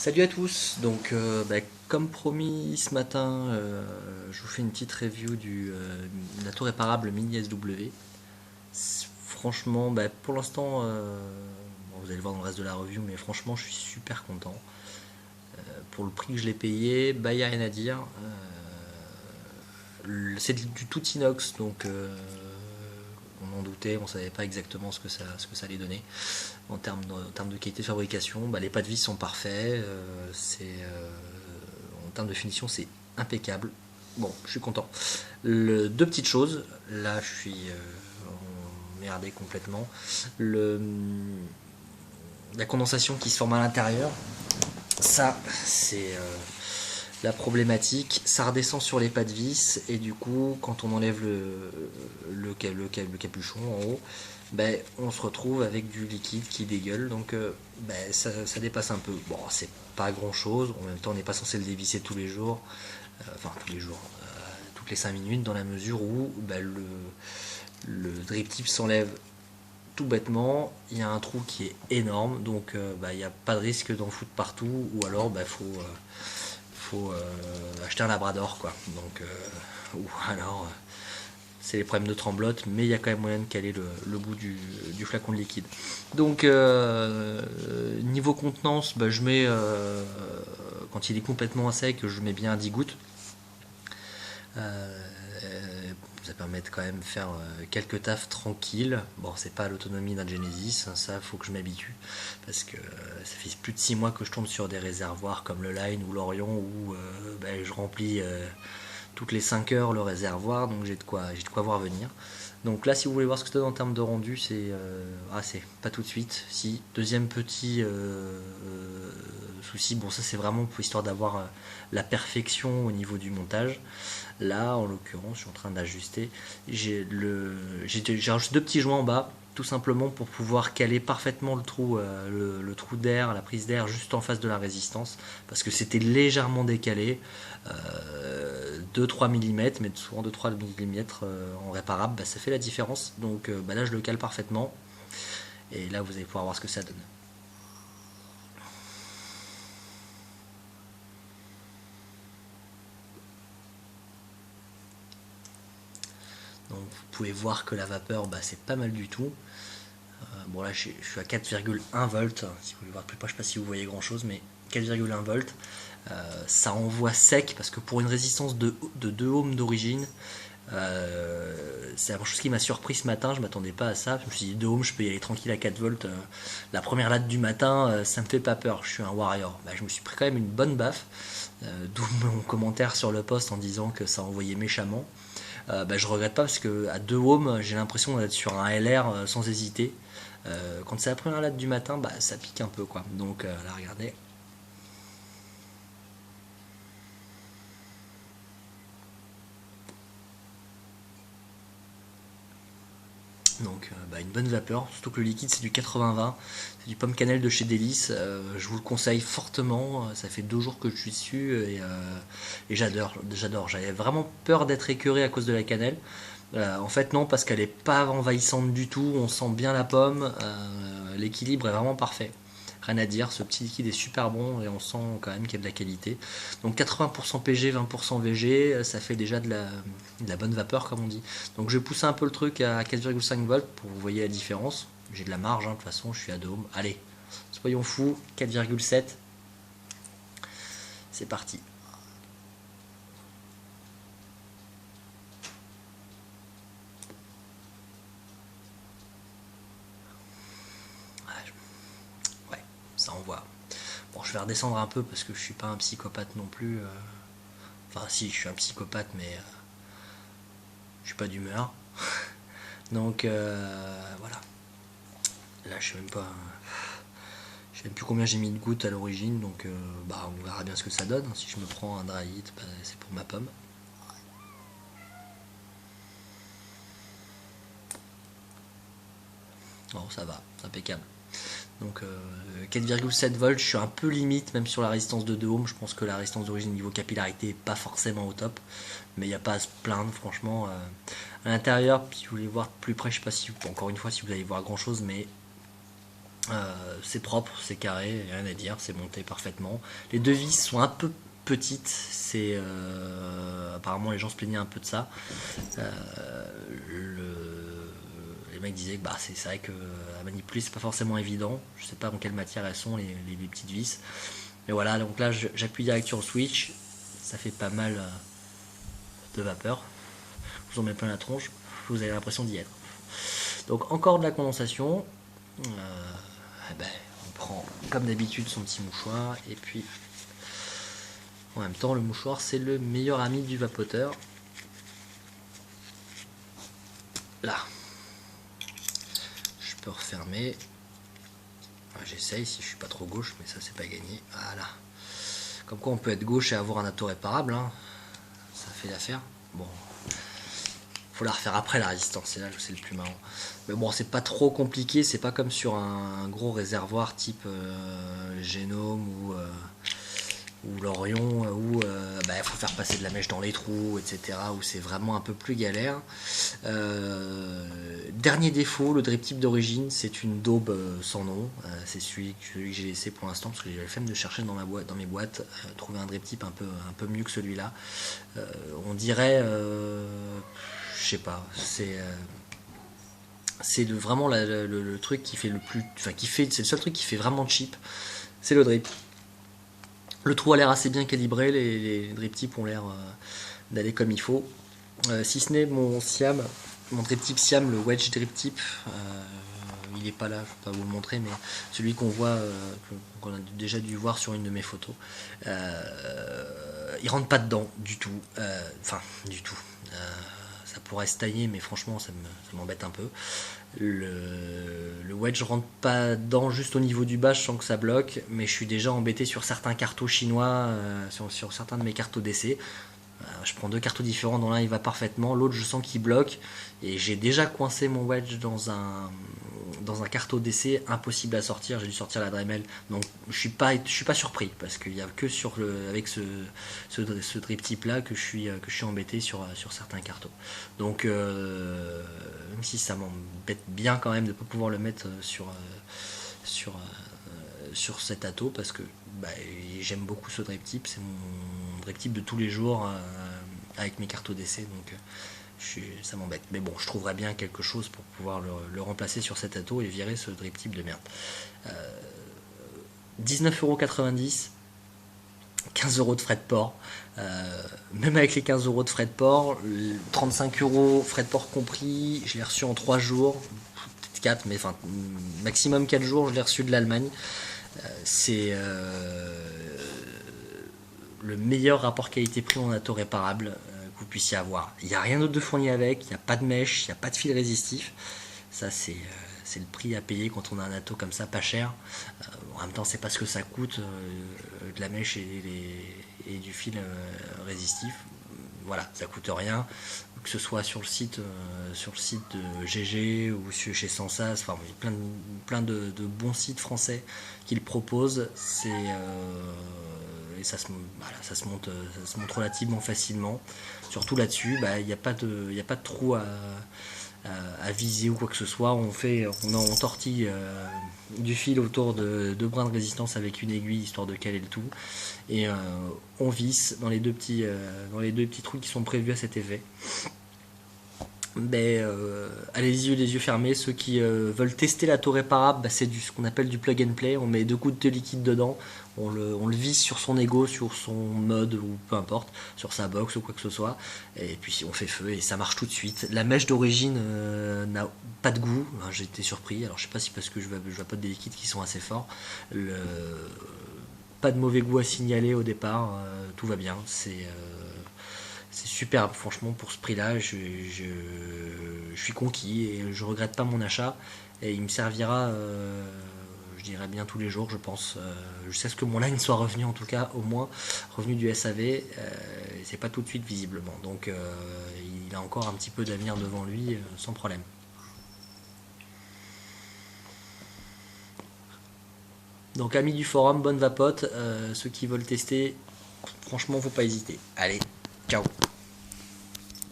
Salut à tous, donc comme promis ce matin, je vous fais une petite review de la tour réparable Mini SW. Franchement, pour l'instant, bon, vous allez le voir dans le reste de la review, mais franchement je suis super content. Pour le prix que je l'ai payé, il n'y a rien à dire. C'est du tout inox, donc on en doutait, on ne savait pas exactement ce que ça allait donner en termes de qualité de fabrication. Les pas de vis sont parfaits, en termes de finition c'est impeccable. Bon, je suis content. Deux petites choses, là je suis emmerdé complètement. La condensation qui se forme à l'intérieur, ça c'est la problématique, ça redescend sur les pas de vis et du coup quand on enlève le capuchon en haut, on se retrouve avec du liquide qui dégueule, donc ça dépasse un peu. Bon, c'est pas grand chose, en même temps on n'est pas censé le dévisser tous les jours, enfin tous les jours, toutes les 5 minutes, dans la mesure où le drip tip s'enlève tout bêtement, il y a un trou qui est énorme, donc il n'y a pas de risque d'en foutre partout, ou alors faut acheter un labrador, quoi. Donc ou alors c'est les problèmes de tremblote, mais il y a quand même moyen de caler le bout du flacon de liquide. Donc niveau contenance, je mets quand il est complètement à sec, je mets bien 10 gouttes. Ça permet de quand même faire quelques tafs tranquilles. Bon, c'est pas l'autonomie d'un Genesis, ça faut que je m'habitue, parce que ça fait plus de 6 mois que je tombe sur des réservoirs comme le Line ou l'Orion où je remplis toutes les 5 heures le réservoir, donc j'ai de quoi voir venir. Donc là, si vous voulez voir ce que ça donne en termes de rendu, c'est pas tout de suite. Si, deuxième petit souci, bon ça c'est vraiment pour histoire d'avoir la perfection au niveau du montage. Là, en l'occurrence, je suis en train d'ajuster. J'ai rajouté deux petits joints en bas, tout simplement pour pouvoir caler parfaitement le trou d'air, la prise d'air juste en face de la résistance, parce que c'était légèrement décalé, 2-3 mm, mais souvent 2-3 mm en réparable, ça fait la différence. Donc là, je le cale parfaitement, et là, vous allez pouvoir voir ce que ça donne. Donc vous pouvez voir que la vapeur, c'est pas mal du tout. Bon là je suis à 4,1 volts, si vous voulez voir plus proche, je sais pas si vous voyez grand chose, mais 4,1 volts. Ça envoie sec, parce que pour une résistance de 2 ohms d'origine, c'est la chose qui m'a surpris ce matin, je m'attendais pas à ça. Je me suis dit 2 ohms, je peux y aller tranquille à 4 volts. La première latte du matin, ça me fait pas peur, je suis un warrior. Je me suis pris quand même une bonne baffe, d'où mon commentaire sur le post en disant que ça envoyait méchamment. Je regrette pas, parce que à 2 ohms, j'ai l'impression d'être sur un LR sans hésiter. Quand c'est la première latte du matin, ça pique un peu, quoi. Donc là, regardez. Donc une bonne vapeur, surtout que le liquide c'est du 80-20, c'est du pomme cannelle de chez Délice. Je vous le conseille fortement, ça fait 2 jours que je suis dessus, et j'adore. J'avais vraiment peur d'être écœuré à cause de la cannelle. En fait non, parce qu'elle est pas envahissante du tout, on sent bien la pomme, l'équilibre est vraiment parfait. Rien à dire, ce petit liquide est super bon et on sent quand même qu'il y a de la qualité. Donc 80% PG, 20% VG, ça fait déjà de la bonne vapeur, comme on dit. Donc je vais pousser un peu le truc à 4,5 volts pour que vous voyez la différence. J'ai de la marge, de toute façon, je suis à dôme. Allez, soyons fous, 4,7. C'est parti. Ouais, ça envoie. Bon, je vais redescendre un peu parce que je suis pas un psychopathe non plus. Enfin, si, je suis un psychopathe, mais je suis pas d'humeur. Donc voilà. Là, je sais même plus combien j'ai mis de gouttes à l'origine, donc on verra bien ce que ça donne. Si je me prends un dry hit, c'est pour ma pomme. Bon, ça va, c'est impeccable. Donc 4,7 volts, je suis un peu limite, même sur la résistance de 2 ohms. Je pense que la résistance d'origine niveau capillarité n'est pas forcément au top, mais il n'y a pas à se plaindre, franchement. À l'intérieur, puis si vous voulez voir de plus près, je sais pas si, encore une fois, si vous allez voir grand chose, mais C'est propre, c'est carré, rien à dire, c'est monté parfaitement. Les deux vis sont un peu petites, apparemment les gens se plaignaient un peu de ça. Les mecs disaient que bah, c'est vrai que à manipuler c'est pas forcément évident. Je sais pas en quelle matière elles sont les petites vis. Mais voilà, donc là j'appuie direct sur le switch, ça fait pas mal de vapeur. Je vous en mets plein la tronche, vous avez l'impression d'y être. Donc encore de la condensation. Ben, on prend comme d'habitude son petit mouchoir et puis en même temps le mouchoir c'est le meilleur ami du vapoteur. Là, je peux refermer. J'essaye si je suis pas trop gauche, mais ça c'est pas gagné. Voilà. Comme quoi on peut être gauche et avoir un atto réparable, hein. Ça fait l'affaire. Bon, faut la refaire après la résistance, c'est là que c'est le plus marrant. Mais bon, c'est pas trop compliqué, c'est pas comme sur un gros réservoir type Génome ou l'Orion où il faut faire passer de la mèche dans les trous, etc. Où c'est vraiment un peu plus galère. Dernier défaut, le drip tip d'origine, c'est une daube sans nom. C'est celui que j'ai laissé pour l'instant parce que j'ai la flemme de chercher dans mes boîtes, trouver un drip tip un peu mieux que celui-là. On dirait, je sais pas, c'est vraiment le truc qui fait le plus, enfin c'est le seul truc qui fait vraiment cheap, c'est le drip. Le trou a l'air assez bien calibré, les drip tips ont l'air d'aller comme il faut. Si ce n'est mon drip tip Siam, le wedge drip tip, il n'est pas là, je ne vais pas vous le montrer, mais celui qu'on voit, qu'on a déjà dû voir sur une de mes photos, il rentre pas dedans du tout, enfin du tout. Ça pourrait se tailler, mais franchement ça m'embête un peu. Le wedge rentre pas dedans juste au niveau du bas, je sens que ça bloque, mais je suis déjà embêté sur certains cartos chinois, sur certains de mes cartos d'essai. Je prends deux cartos différents, dans l'un il va parfaitement, l'autre je sens qu'il bloque, et j'ai déjà coincé mon wedge dans un carton d'essai, impossible à sortir, j'ai dû sortir la Dremel, donc je suis pas surpris, parce qu'il n'y a que avec ce drip type là que je suis embêté sur certains cartons. Donc même si ça m'embête bien quand même de ne pas pouvoir le mettre sur cet atto, parce que j'aime beaucoup ce drip type, c'est mon drip type de tous les jours avec mes cartos d'essai, donc ça m'embête. Mais bon, je trouverais bien quelque chose pour pouvoir le remplacer sur cet atto et virer ce drip type de merde. 19,90€, 15€ de frais de port. Même avec les 15€ de frais de port, 35€ frais de port compris, je l'ai reçu en 3 jours, peut-être 4, mais enfin maximum 4 jours, je l'ai reçu de l'Allemagne. C'est le meilleur rapport qualité-prix en atto réparable que vous puissiez avoir. Il n'y a rien d'autre de fourni avec, il n'y a pas de mèche, il n'y a pas de fil résistif. Ça c'est le prix à payer quand on a un atto comme ça, pas cher. En même temps, c'est pas ce que ça coûte, de la mèche et du fil résistif. Voilà, ça coûte rien, que ce soit sur le site de GG ou chez Sensas, enfin il y a plein de bons sites français qui le proposent. Et ça se monte relativement facilement. Surtout là-dessus, il n'y a pas de trou à viser ou quoi que ce soit. On tortille du fil autour de 2 brins de résistance avec une aiguille histoire de caler le tout, et on visse dans les deux petits trous qui sont prévus à cet effet. Allez-y les yeux fermés. Ceux qui veulent tester l'atto réparable, c'est ce qu'on appelle du plug and play. On met 2 gouttes de liquide dedans, on le visse sur son ego, sur son mode ou peu importe, sur sa box ou quoi que ce soit, et puis on fait feu et ça marche tout de suite. La mèche d'origine n'a pas de goût, j'ai été surpris. Alors je sais pas si parce que je vapote des liquides qui sont assez forts. Pas de mauvais goût à signaler au départ, tout va bien. C'est superbe, franchement, pour ce prix-là, je suis conquis et je regrette pas mon achat. Et il me servira, je dirais bien tous les jours, je pense. Jusqu'à ce que mon line soit revenu, en tout cas, au moins revenu du SAV. C'est pas tout de suite, visiblement. Donc, il a encore un petit peu d'avenir devant lui, sans problème. Donc, amis du forum, bonne vapote. Ceux qui veulent tester, franchement, faut pas hésiter. Allez, ciao.